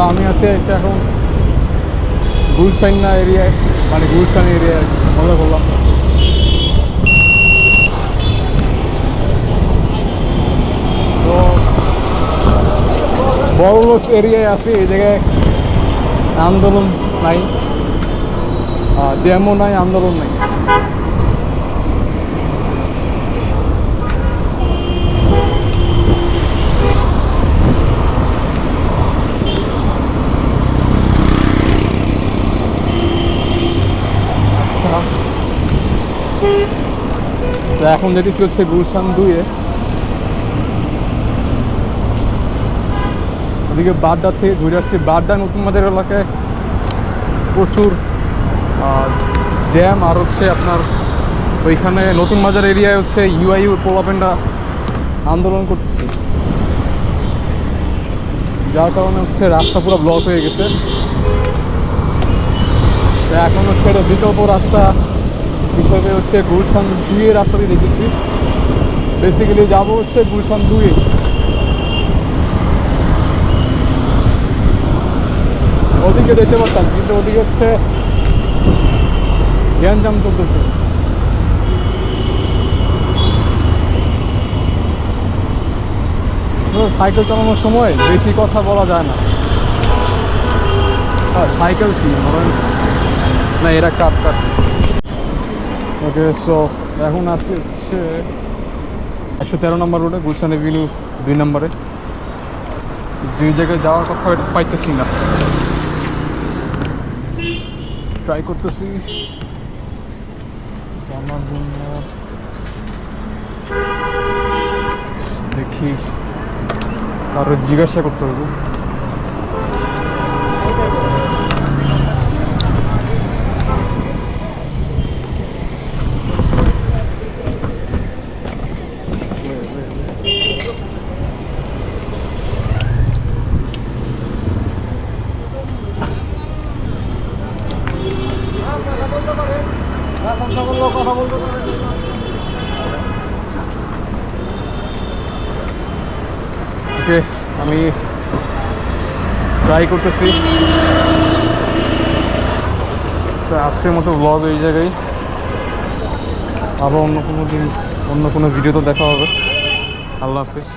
আমি আছি এখন গুলশান এরিয়ায়, মানে গুলশান এরিয়ায় মজা করলাম। তো বড়লোক এরিয়ায় আছি, এই জায়গায় আন্দোলন নাই, জ্যামও নাই, আন্দোলন নাই। তো এখন যেতেছি হচ্ছে গুলশান 2-এ, ওদিকে বাড্ডা থেকে ঘুরে আসছি। বাড্ডা নতুন বাজার এলাকায় প্রচুর জ্যাম, আর হচ্ছে আপনার ওইখানে নতুন বাজার এরিয়ায় হচ্ছে ইউআইউ পোলাপেন্ডা আন্দোলন করতেছি, যার কারণে হচ্ছে রাস্তা পুরো ব্লক হয়ে গেছে। এখন হচ্ছে এটা বিকল্প রাস্তা হিসেবে হচ্ছে গুলশান 2-এর রাস্তা দিয়ে দেখেছি। বেসিক্যালি যাবো হচ্ছে গুলশান 2-এ। ওদিকে দেখতে পারতাম, কিন্তু ওদিকে হচ্ছে গ্যাঞ্জাম চলতেছে। সাইকেল চালানোর সময় বেশি কথা বলা যায় না। সাইকেল কি ধরেন না, এরা কাট। ওকে, সো এখন আসছি হচ্ছে 113 নম্বর রোডে, গুলশান এভিনিউ 2 নম্বরে। দুই জায়গায় যাওয়ার কথা পাইতেছি না, ট্রাই করতেছি জানার জন্য। দেখি আরো জিজ্ঞাসা করতে হবে। ওকে, আমি ট্রাই করতেছি। আজকের মতো ব্লগ এই জায়গায়, আবার অন্য কোনো দিন অন্য কোনো ভিডিওতে দেখা হবে। আল্লাহ হাফিজ।